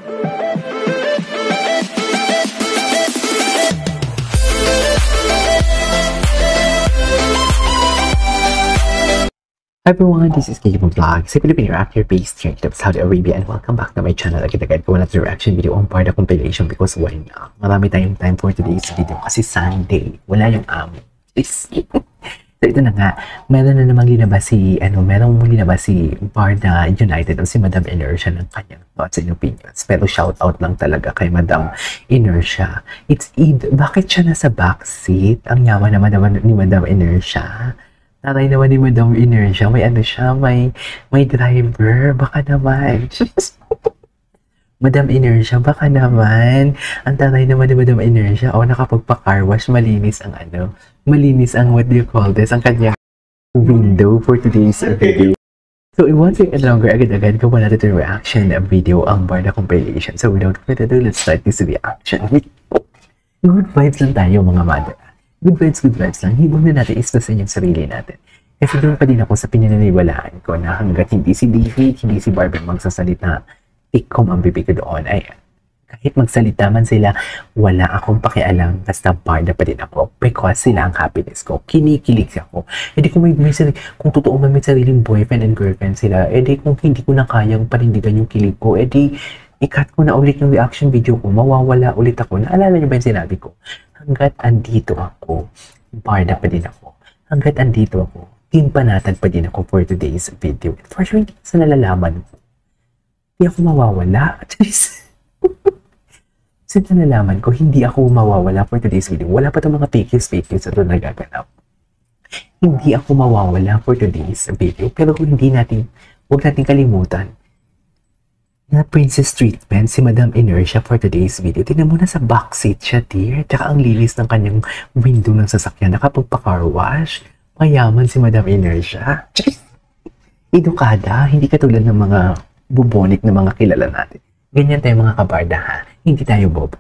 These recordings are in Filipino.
Hi everyone, this is KJ Vlog, sa Philippine reactor based here in Saudi Arabia, and welcome back to my channel. Agad-agad ko na reaction video on Parda compilation because why not? Marami tayong time for today's video kasi Sunday, wala yung amo. So ito na nga, meron linabas si Parda United o si Madam Inertia ng kanyang thoughts and opinions. Pero shout out lang talaga kay Madam Inertia. Bakit siya nasa backseat? Ang yaman naman ni Madam Inertia. Tatay naman ni Madam Inertia, may driver, baka naman. Madam Inertia, baka naman. Ang tatay naman ni Madam Inertia, nakapagpa-car wash, malinis ang what do you call this, ang kanya window for today's video. So, in one second longer, agad-agad ko natin ito reaction video ang Parda compilation. So, without further ado, let's start this reaction. Good vibes lang tayo, mga mother. Good vibes lang. Hibong na natin ispasin yung sarili natin. Kasi doon pa din ako sa pinaniniwalaan ko na hanggat hindi si David, hindi si Barbie magsasalita, ikom ang bibig ko doon. Ay, kahit magsalita man sila, wala akong pakialam. Basta Parda pa din ako. Because sila ang happiness ko. Kinikilig ako. Di kung kung totoo man may sariling boyfriend and girlfriend sila, di kung hindi ko na kayang panindigan yung kilig ko, i-cut ko na ulit yung reaction video ko, mawawala ulit ako. Naalala niyo ba yung sinabi ko? Hanggat andito ako, Parda pa din ako. Hanggat andito ako, Team Panatag pa din ako for today's video. For sure, hindi sa nalalaman ko. Hindi ako mawawala. Sa nalalaman ko, hindi ako mawawala for today's video. Wala pa itong mga fake news na ito nagaganap. Hindi ako mawawala for today's video. Pero huwag natin kalimutan na princess treatment si Madam Inertia for today's video. Tingnan mo na sa backseat siya, dear. Tsaka ang lilis ng kanyang window ng sasakyan. Nakapagpa-car wash. Mayaman si Madam Inertia. Edukada. Hindi katulad ng mga bubonik na mga kilala natin. Ganyan tayo mga kabarda, ha? Hindi tayo bobo.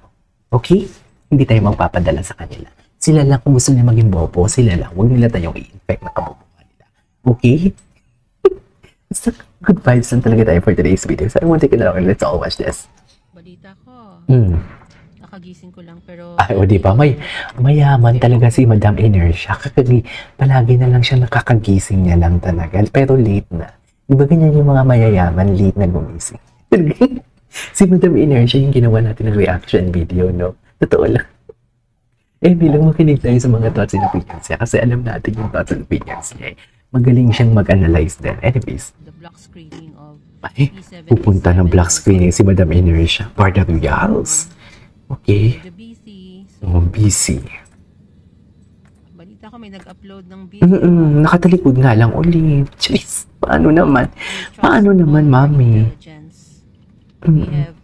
Okay? Hindi tayo magpapadala sa kanila. Sila lang kung gusto nila maging bobo. Sila lang. Huwag nila tayong i-infect na kabobohan nila. Okay? Basta good vibes lang talaga tayo for today's video. So I want to take it along and let's all watch this. Balita ko. Nakagising ko lang pero... Ay, di ba? Mayaman talaga si Madam Inertia. Palagi na lang siya nakakagising niya lang talaga. Pero late na. Di ba ganyan yung mga mayayaman, late na gumising? Si Madam Inertia yung ginawa natin ng reaction video, no? Totoo lang. Bilang makinig tayo sa mga thoughts and opinions niya. Kasi alam natin yung thoughts and opinions niya. Magaling siyang mag-analyze din. Anyways. The black screening of pupunta ng black screening si Madam Inertia. Parda Royals. Okay. The BC. BC. Balita ko may nag-upload ng video. Nakatalikod nga lang ulit. Jeez. Paano naman, mami? We have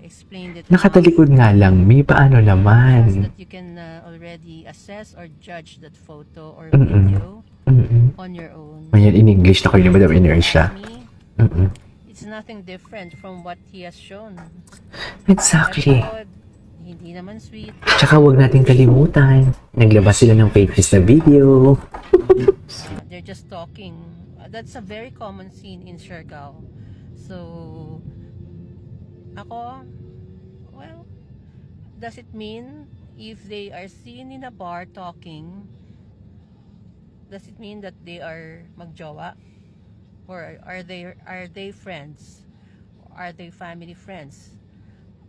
explained it. Nakatalikod nga lang, may paano naman? That you can already assess or judge that photo or video on your own. Ayan, in English na kayo ni Madam Inertia. It's nothing different from what he has shown. Exactly. Hindi naman sweet. Tsaka huwag natin kalimutan, naglabas sila ng fake news na video. They're just talking. That's a very common scene in Siargao. So, well, does it mean if they are seen in a bar talking, does it mean that they are magjowa? Or are they friends? Are they family friends?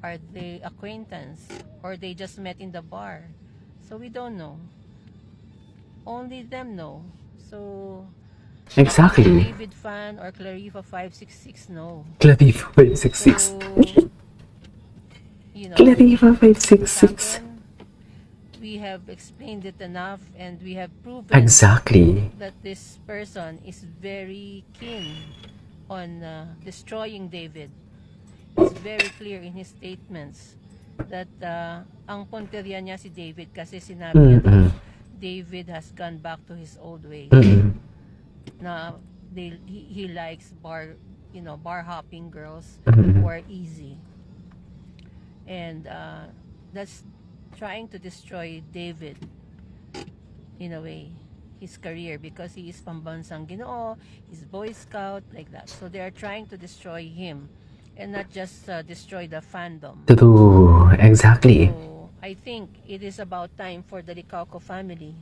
Are they acquaintance? Or they just met in the bar? So we don't know. Only them know. So exactly. David fan or Clarifa 566 no. Clarifa 566. So, Clarifa 566. We have explained it enough and we have proven exactly that this person is very keen on destroying David. It's very clear in his statements that ang punteriya niya si David kasi sinabi niya David has gone back to his old ways. Na he likes bar hopping girls who are easy. And that's trying to destroy David in a way, his career, because he is pambansang Ginoo, he's Boy Scout, like that. So they are trying to destroy him and not just destroy the fandom. True. Exactly. So I think it is about time for the Licauco family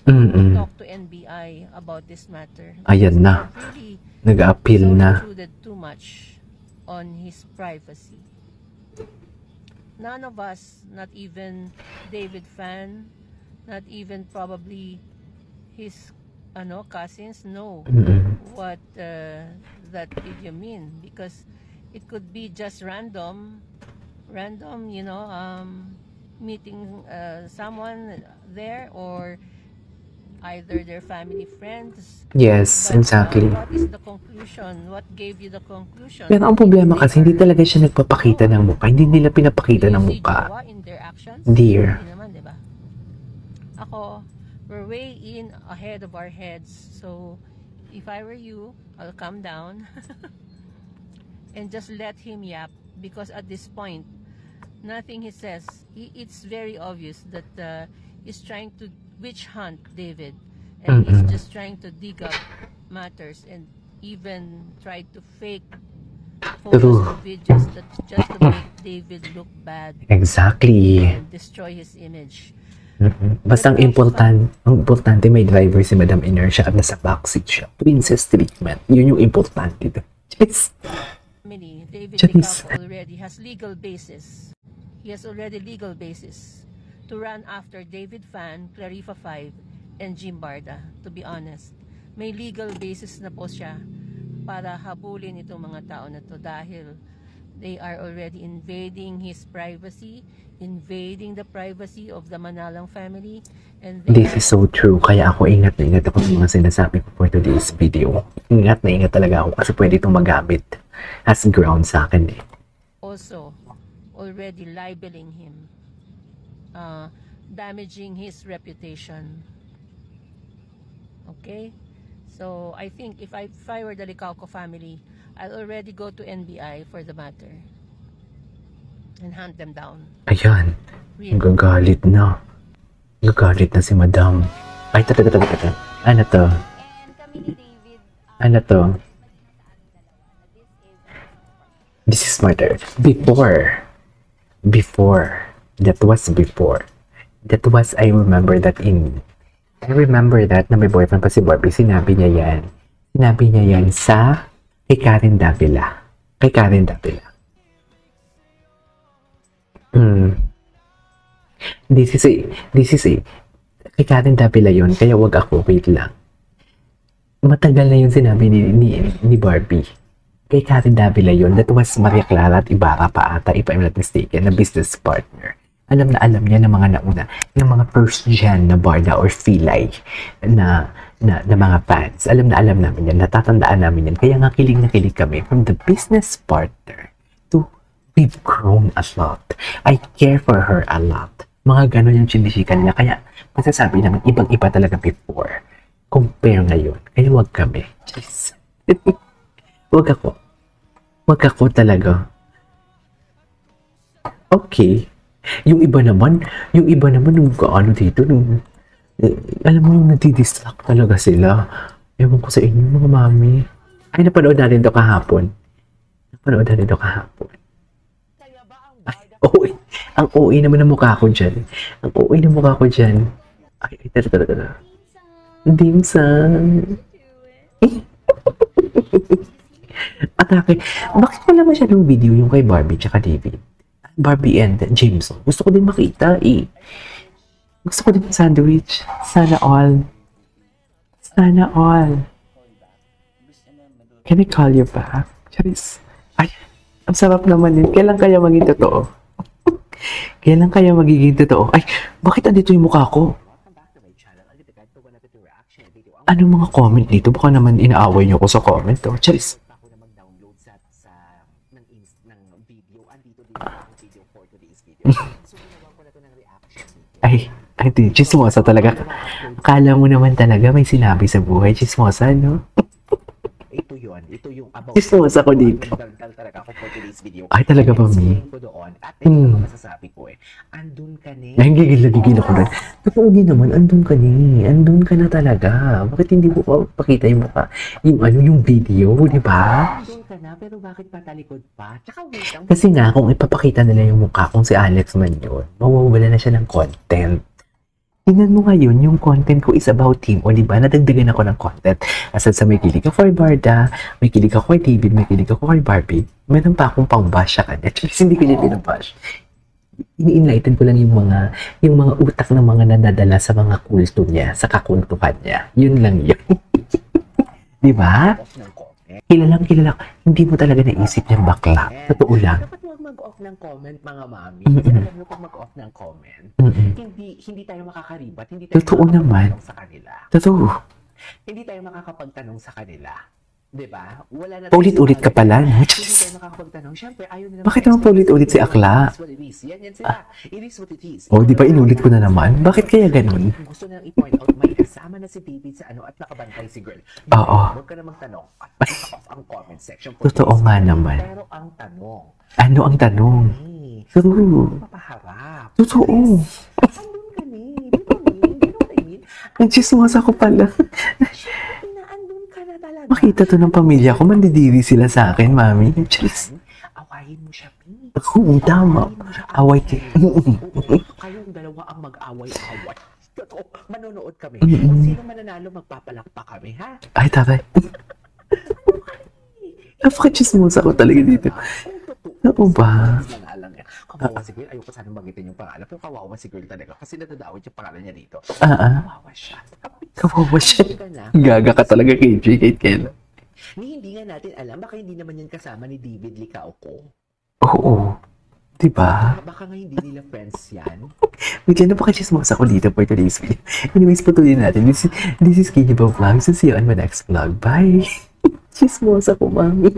Mm-mm. talk to NBI about this matter. Ayan na. Really Nag-appeal so na. intruded too much on his privacy. None of us, not even David fan, not even probably his cousins know Mm-mm. what that video mean, because it could be just random, meeting someone there, or either their family friends. Yes, But exactly. what is the conclusion? What gave you the conclusion? Pero ang problema kasi, hindi talaga siya nagpapakita ng mukha. Hindi nila pinapakita ng Do you see mukha. jowa in their actions? Dear. Hindi naman, di ba? Ako, we're way in ahead of our heads. So, if I were you, I'll calm down and just let him yap, because at this point, nothing he says, it's very obvious that he's trying to witch hunt David, and he's just trying to dig up matters, and even try to fake photos and videos that just to make David look bad Exactly. and destroy his image. Basta ang importante may driver si Madam Inertia at nasa backseat siya. Princess treatment. Yun yung importante doon. Yes. David Chinese. Licauco already has legal basis. He has already legal basis to run after David Fan, Clarifa 5, and Jim Barda. To be honest, may legal basis na po siya para habulin itong mga tao na to, dahil they are already invading his privacy, invading the privacy of the Manalang family, and they This is so true. Kaya ako ingat na ingat ako sa mga sinasabi ko for today's video. Ingat na ingat talaga ako kasi pwede itong magamit as ground sa akin eh. also already libeling him, damaging his reputation. Okay? So, I think if I were the Licauco family, I'll already go to NBI for the matter and hunt them down. Ayan. Really. Gagalit na. Gagalit na si Madam. Ay, tata. Ano to? Ano to? This is smarter. Before. That was before. I remember that na may boyfriend pa si Barbie. Sinabi niya yan sa kay Karen Davila. This is a kay Karen Davila yun, kaya wag ako, wait lang. Matagal na yung sinabi ni Barbie. Kay Karen Davila yun, that was Maria Clara at Ibarra pa ata, if I'm not mistaken, na business partner. Alam niya ng mga nauna, ng mga first gen na Barda or Filay na mga fans. Alam namin yan, natatandaan namin yan. Kaya nga kilig na kilig kami from the business partner to we've grown a lot. I care for her a lot. Mga ganon yung chinisikan niya. Kaya masasabi naman, ibang-iba talaga before. Compare ngayon. Kaya wag kami. Jeez. Wag ako talaga. Okay. Yung iba naman nung kaano dito, alam mo yung nadidistract talaga sila. Ewan ko sa inyo, mga mami. Ay, napanood natin ito kahapon. Ay, OA. Ang OA naman ng mukha ko dyan. Ay, tara. Dimsum. Atake. Bakit ko naman siya ng video yung kay Barbie tsaka David? Barbie and Jameson. Gusto ko din makita eh. Gusto ko din sandwich. Sana all. Can I call you back? Charis. Ay, ang sarap naman yun. Kailan kaya maging totoo? Ay, bakit andito yung mukha ko? Anong mga comment dito? Baka naman inaaway niyo ko sa comment. Oh. Charis. Ay, chismosa talaga. Akala mo naman talaga may sinabi sa buhay. Chismosa, no? Ito yung about... Chismosa ko dito. talaga ako for today's video. Ay, talaga ba, Mi? Ko doon, at ito ang masasabi ko andun ka ni. Ay, gigil na gigil ako rin. Totoo din naman, andun ka ni. Andun ka na talaga. Bakit hindi mo pa pakita yung mukha? Yung video, di ba? Andun ka na, pero bakit patalikod pa? Tsaka wait lang. Kasi nga, kung ipapakita nila yung mukha, kung si Alex man yun, mawawala na siya ng content. Tingnan mo ngayon, yung content ko is about him. O diba, nadagdagan ako ng content. Asal sa may kilig ako kay Barda, may kilig ako kay David, may kilig ako kay Barbie, meron pa akong pang-bash sa kanya. Actually, hindi ko niya pinabash. Ini-enlighten ko lang yung mga utak ng mga nadadala sa mga kulto niya, sa kakuntuhan niya. Yun lang yun. Diba? Off ng comment. Kilalang kilala ko. Hindi mo talaga naisip niyang bakla. Totoo lang. Dapat huwag mag-off ng comment, mga mami. Kasi alam nyo, pag mag-off ng comment, hindi tayo makakaribat, hindi tayo Totoo naman. makakapagtanong sa kanila. Totoo. Hindi tayo makakapagtanong sa kanila. Diba? Wala na Paulit-ulit ka pala, no? Hindi tayo makakapagtanong. Siyempre, ayaw nila. Bakit naman paulit-ulit si Akla? Yan sila. It is what it is. Oh, di ba inulit ko na naman? Bakit kaya ganun? Gusto nang i-point out, may kasama na si David sa at nakabantay si girl. Oo. Huwag ka namang tanong. At off ang comment section. Totoo nga naman. Pero ang tanong, Ano ang tanong? True. papaharap. Totoo. Andun ka ni. Di ba, Mi? You know what I mean? Nagsismasa ko pala. Inaandun ka na talaga. Makita to ng pamilya ko, mandidiri sila sa akin, mami. Just, Awayin mo siya, Mi. oo, tama. Awayin mo siya. Away Oo. Kayong dalawa ang mag-away-away. Totoo. Manonood kami. Kung sino mananalo, magpapalakpak kami, ha? Ay, tatay. Napaka-chismosa ko talaga dito. Ano ba? Kawawa si girl. Ayoko sana magitin yung pangalan. Pero kawawa si girl talaga. Kasi nadadawit yung pangalan niya dito. Kawawa siya. Kawawa siya. Ka na. Gaga ka talaga kay J. Kate Ken. Hindi nga natin alam. Baka hindi naman yan kasama ni David Licauco. Oo. Diba? Baka nga hindi nila friends yan. Wait lang, napaka-chismosa ko dito for today's video. Anyways, patuloy natin. This is Kiji Vlog. See you on my next vlog. Bye! Chismosa ko, mami.